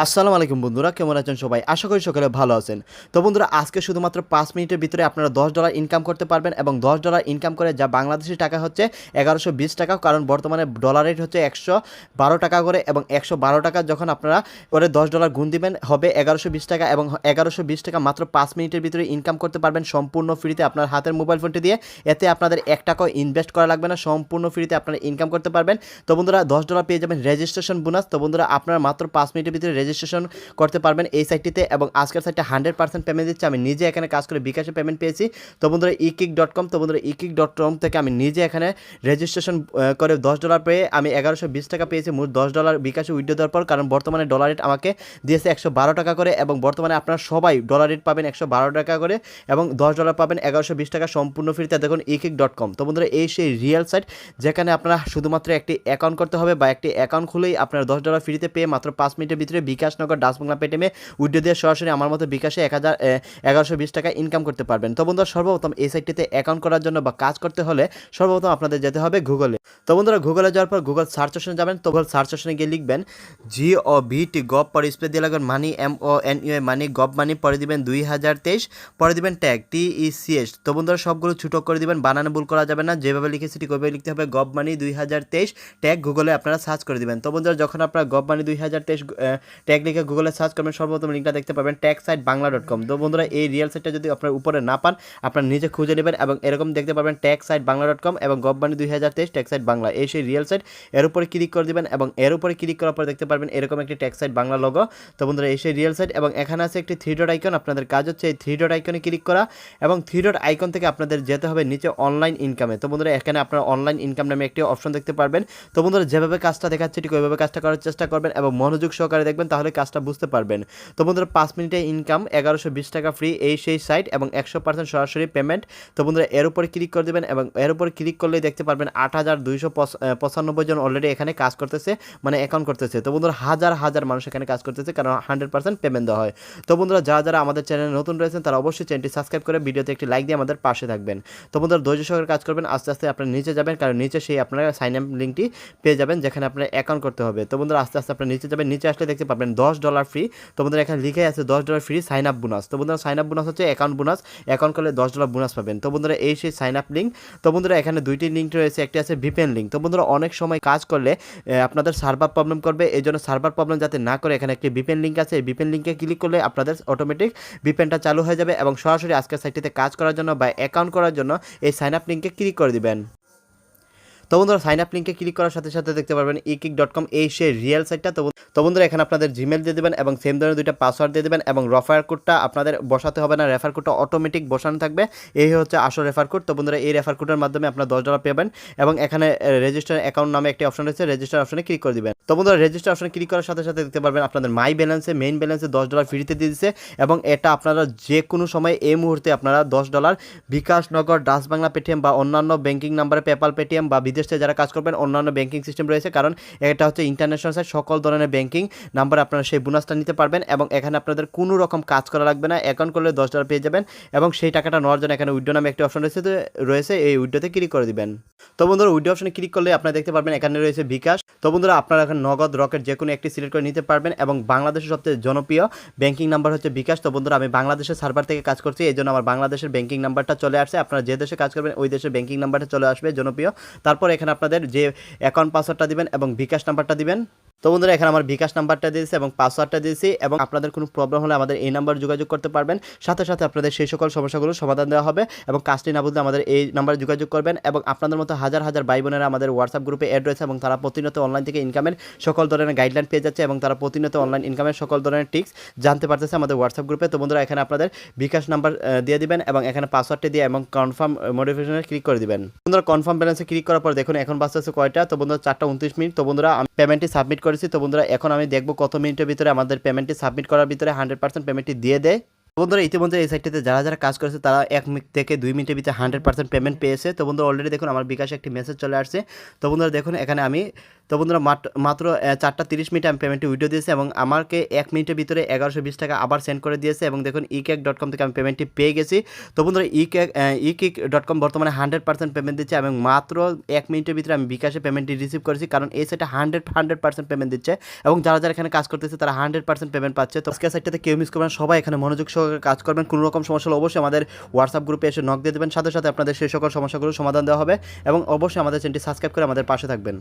আসসালামু আলাইকুম বন্ধুরা, কেমন আছেন সবাই? আশা করি সকলে ভালো আছেন। তো বন্ধুরা, আজকে শুধুমাত্র ৫ মিনিটের ভিতরে আপনারা $১০ ইনকাম করতে পারবেন এবং $১০ ইনকাম করে যা বাংলাদেশী টাকা হচ্ছে ৳১১২০ কারণ বর্তমানে ডলার রেট হচ্ছে ৳১১২ করে এবং ৳১১২ যখন আপনারা করে $১০ গুণ দিবেন হবে ৳১১২০ এবং ৳১১২০ মাত্র ৫ মিনিটের ভিতরে ইনকাম করতে পারবেন সম্পূর্ণ ফ্রিতে আপনার হাতের মোবাইল ফোনটি দিয়ে। এতে আপনাদের ৳১ ইনভেস্ট করা লাগবে না, সম্পূর্ণ ফ্রিতে আপনারা ইনকাম করতে পারবেন। তো বন্ধুরা, $১০ পেয়ে যাবেন রেজিস্ট্রেশন বোনাস। তো বন্ধুরা, আপনারা মাত্র ৫ মিনিটের ভিতরে রেজিস্ট্রেশন করতে পারবেন এই সাইটটিতে এবং আজকের সাইটটা 100% পেমেন্ট দিচ্ছে। আমি নিজে এখানে কাজ করে bKash পেমেন্ট পেয়েছি। তো বন্ধুরা, ekick.com থেকে আমি নিজে এখানে রেজিস্ট্রেশন করে $10 পেয়ে আমি ৳১১২০ পেয়েছি মোট $10 bKash উইথড্র দেওয়ার পর, কারণ বর্তমানে ডলার রেট আমাকে দিয়েছে ৳১১২ করে এবং বর্তমানে আপনারা সবাই ডলার রেট পাবেন ৳১১২ করে এবং $10 পাবেন ৳১১২০ সম্পূর্ণ ফ্রিতে। দেখুন ekick.com। তো বন্ধুরা, এই সেই রিয়েল সাইট যেখানে আপনারা শুধুমাত্র একটি অ্যাকাউন্ট করতে হবে বা একটি অ্যাকাউন্ট খুলেই আপনারা $10 ফ্রিতে পেয়ে মাত্র 5 মিনিটের ভিতরে bKash নগদ ডাচ বাংলা পেটিএমে উইথড্র দিয়ে সরাসরি আমার মতো bKash-এ ৳১১২০ ইনকাম করতে পারবেন। তো বন্ধুরা, সর্বপ্রথম এই সাইটটিতে অ্যাকাউন্ট করার জন্য বা কাজ করতে হলে সর্বপ্রথম আপনাদের যেতে হবে গুগলে। তো বন্ধুরা, গুগলে যাওয়ার পর গুগল সার্চ অপশনে যাবেন। তো গুগল সার্চ অপশনে গিয়ে লিখবেন GOVT গভ, পরে স্পেস দিয়ে লাগবেন মানি MONEY মানি গভ মানি, পরে দিবেন 2023, পরে দিবেন ট্যাগ TECH। তো বন্ধুরা, সবগুলো ছোটো করে দিবেন, বানানো ভুল করা যাবে না, যেভাবে লিখেছি ঠিক ওইভাবে লিখতে হবে গভ মানি 2023 ট্যাগ গুগলে আপনারা সার্চ করে দিবেন। তো বন্ধুরা, যখন আপনারা গভ মানি 2023 ট্যাগ লিখে গুগলে সার্চ করবেন সর্বপ্রথম লিঙ্কটা দেখতে পাবেন taxsitebangla.com। তো বন্ধুরা, এই রিয়েল সাইটটা যদি আপনার উপরে না পান আপনারা নিজে খুঁজে নেবেন এবং এরকম দেখতে পাবেন taxsitebangla.com এবং গভবাণী 2023 ট্যাক্সাইট বাংলা, এই সেই রিয়েল সাইট। এর উপরে ক্লিক করে দিবেন এবং এর উপরে ক্লিক করার পর দেখতে পারবেন এরকম একটি ট্যাক্সাইট বাংলা লোগো। তো বন্ধুরা, এই সেই রিয়েল সাইট এবং এখানে আছে একটি 3 ডট আইকন। আপনাদের কাজ হচ্ছে এই 3 ডট আইকনে ক্লিক করা এবং 3 ডট আইকন থেকে আপনাদের যেতে হবে নিচে অনলাইন ইনকামে। তো বন্ধুরা, এখানে আপনারা অনলাইন ইনকাম নামে একটি অপশন দেখতে পারবেন। তো বন্ধুরা, যেভাবে কাজটা দেখাচ্ছে ঠিক ওইভাবে কাজটা করার চেষ্টা করবেন এবং মনোযোগ সহকারে দেখবেন, তাহলে কাজটা বুঝতে পারবেন। তো বন্ধুরা, 5 মিনিটে ইনকাম ৳১১২০ ফ্রি, এই সেই সাইট এবং 100% সরাসরি পেমেন্ট। তো বন্ধুরা, এর উপরে ক্লিক করে দেবেন এবং এর উপরে ক্লিক করলেই দেখতে পারবেন ৮,২৯৫ জন অলরেডি এখানে কাজ করতেছে, মানে অ্যাকাউন্ট করতেছে। তো বন্ধুরা, হাজার হাজার মানুষ এখানে কাজ করতেছে, কারণ 100% পেমেন্ট দেওয়া হয়। তো বন্ধুরা, যারা আমাদের চ্যানেলে নতুন রয়েছেন তারা অবশ্যই চ্যানেলটি সাবস্ক্রাইব করে ভিডিওতে একটি লাইক দিয়ে আমাদের পাশে থাকবেন। তো বন্ধুরা, ধৈর্য সহকারে কাজ করবেন, আস্তে আস্তে আপনারা নিচে যাবেন, কারণ নিচে সেই আপনারা সাইন আপ লিঙ্কটি পেয়ে যাবেন যেখানে আপনার অ্যাকাউন্ট করতে হবে। তো বন্ধুরা, আস্তে আস্তে আপনারা নিচে যাবেন, নিচে আসলে দেখতে পাবেন $10 ফ্রি। তো বন্ধুরা, এখানে লিখে আছে $10 ফ্রি সাইন আপ বোনাস। তো বন্ধুরা, সাইন আপ বোনাস হচ্ছে অ্যাকাউন্ট বোনাস, অ্যাকাউন্ট করলে $10 বোনাস পাবেন। তো বন্ধুরা, এই সেই সাইন আপ লিঙ্ক। তো বন্ধুরা, এখানে দুইটি লিঙ্ক রয়েছে, একটি আছে ভিপিএন লিঙ্ক। তো বন্ধুরা, অনেক সময় কাজ করলে আপনাদের সার্ভার প্রবলেম করবে, এই জন্য সার্ভার প্রবলেম যাতে না করে এখানে একটি ভিপিএন লিঙ্ক আছে, এই ভিপিএন লিঙ্কে ক্লিক করলে আপনাদের অটোমেটিক ভিপিএনটা চালু হয়ে যাবে এবং সরাসরি আজকের সাইটটিতে কাজ করার জন্য বা অ্যাকাউন্ট করার জন্য এই সাইন আপ লিঙ্কে ক্লিক করে দিবেন। তো বন্ধুরা, সাইন আপ লিঙ্কে ক্লিক করার সাথে সাথে দেখতে পারবেন ekick.com, এই সেই রিয়েল সাইটটা। তো বন্ধুরা, এখানে আপনাদের জিমেল দিয়ে দেবেন এবং সেম ধরনের দুইটা পাসওয়ার্ড দিয়ে দেবেন এবং রেফার কোডটা আপনাদের বসাতে হবে না, রেফার কোডটা অটোমেটিক বসানো থাকবে, এই হচ্ছে আসল রেফার কোড। তো বন্ধুরা, এই রেফার কোডের মাধ্যমে আপনারা $10 পাবেন এবং এখানে রেজিস্টার অ্যাকাউন্ট নামে একটি অপশন রয়েছে, রেজিস্টার অপশনে ক্লিক করে দিবেন। তো বন্ধুরা, রেজিস্টার অপশনে ক্লিক করার সাথে সাথে দেখতে পারবেন আপনাদের মাই ব্যালেন্সে মেইন ব্যালেন্সে $10 ফ্রিতে দিয়ে দিচ্ছে এবং এটা আপনারা যে কোনো সময় এই মুহূর্তে আপনারা $10 bKash নগদ ডাচ বাংলা পেটিএম বা অন্যান্য ব্যাংকিং নাম্বারে পেপাল পেটিএম বা বিদেশে যারা কাজ করবেন অন্যান্য ব্যাংকিং সিস্টেম রয়েছে, কারণ এটা হচ্ছে ইন্টারন্যাশনাল সাইট, সকল ধরনের ব্যাংকিং নাম্বার আপনারা সেই বোনাসটা নিতে পারবেন এবং এখানে আপনাদের কোনো রকম কাজ করা লাগবে না, অ্যাকাউন্ট করলে $10 পেয়ে যাবেন এবং সেই টাকাটা নেওয়ার জন্য এখানে উইথড্র নামে একটি অপশন রয়েছে, এই উইথড্রতে ক্লিক করে দিবেন। তো বন্ধুরা, উইথড্র অপশনে ক্লিক করলে আপনারা দেখতে পারবেন এখানে রয়েছে bKash। তো বন্ধুরা, আপনারা এখন নগদ রকেট যে কোনো একটি সিলেক্ট করে নিতে পারবেন এবং বাংলাদেশের সবচেয়ে জনপ্রিয় ব্যাংকিং নাম্বার হচ্ছে bKash। তো বন্ধুরা, আমি বাংলাদেশের সার্ভার থেকে কাজ করছি, এই জন্য আমার বাংলাদেশের ব্যাংকিং নাম্বারটা চলে আসছে। আপনারা যে দেশে কাজ করবেন ওই দেশের ব্যাংকিং নাম্বারটা চলে আসবে জনপ্রিয়। তারপর এখানে আপনাদের যে অ্যাকাউন্ট পাসওয়ার্ডটা দিবেন এবং bKash নাম্বারটা দিবেন। তো বন্ধুরা, এখানে আমার bKash নাম্বারটা দিয়েছি এবং পাসওয়ার্ডটা দিয়েছি এবং আপনাদের কোনো প্রবলেম হলে আমাদের এই নাম্বারে যোগাযোগ করতে পারবেন, সাথে সাথে আপনাদের সেই সকল সমস্যাগুলো সমাধান দেওয়া হবে এবং কাজটি না বুঝলে আমাদের এই নাম্বারে যোগাযোগ করবেন। এবং আপনাদের মতো হাজার হাজার ভাই বোনেরা আমাদের হোয়াটসঅ্যাপ গ্রুপে অ্যাড রয়েছে এবং তারা প্রতিনিয়ত অনলাইন থেকে ইনকামের সকল ধরনের গাইডলাইন পেয়ে যাচ্ছে এবং তারা প্রতিনিয়ত অনলাইন ইনকামের সকল ধরনের টিপস জানতে পারতেছে আমাদের হোয়াটসঅ্যাপ গ্রুপে। তো বন্ধুরা, এখানে আপনাদের bKash নাম্বার দিয়ে দিবেন এবং এখানে পাসওয়ার্ডটি দিয়ে এবং কনফার্ম মোটিফিকেশনে ক্লিক করে দিবেন। বন্ধুরা, কনফার্ম ব্যালেন্সে ক্লিক করার পর দেখুন এখন বাজতেছে কয়টা। তো বন্ধুরা, 4:29। তো বন্ধুরা, আমি পেমেন্টটি সাবমিট করেছি। তো বন্ধুরা, এখন আমি দেখব কত মিনিটের ভিতরে আমাদের পেমেন্টটি সাবমিট করার ভিতরে 100% পেমেন্টটি দিয়ে দেয়। বন্ধুরা, ইতিমধ্যে এই সাইটটিতে যারা যারা কাজ করেছে তারা 1 থেকে 2 মিনিটের ভিতরে 100% পেমেন্ট পেয়েছে। তো বন্ধুরা, অলরেডি দেখুন আমার bKash একটি মেসেজ চলে আসছে। তো বন্ধুরা, দেখুন এখানে আমি তো বন্ধুরা মাত্র 4:30 আমি পেমেন্টটি উইথড্র দিয়েছি এবং আমাকে 1 মিনিটের ভিতরে 1120 টাকা আবার সেন্ড করে দিয়েছে এবং দেখুন eCake.com থেকে আমি পেমেন্টটি পেয়ে গেছি। তো বন্ধুরা eCake.com বর্তমানে 100% পেমেন্ট দিচ্ছে এবং মাত্র 1 মিনিটের ভিতরে আমি বিকাশে পেমেন্টটি রিসিভ করেছি, কারণ এই সাইটে 100% পেমেন্ট দিচ্ছে এবং যারা এখানে কাজ করতেছে তারা 100% পেমেন্ট পাচ্ছে। তো আজকে সাইটটাতে কেউ মিস করবেন, সবাই এখানে মনোযোগ সহকারে কাজ করবেন। কোনো রকম সমস্যা হলে অবশ্যই আমাদের হোয়াটসঅ্যাপ গ্রুপে এসে নক দিয়ে দেবেন, সাথে সাথে আপনাদের সেই সকল সমস্যাগুলো সমাধান দেওয়া হবে এবং অবশ্যই আমাদের চ্যানেলটি সাবস্ক্রাইব করে আমাদের পাশে থাকবেন।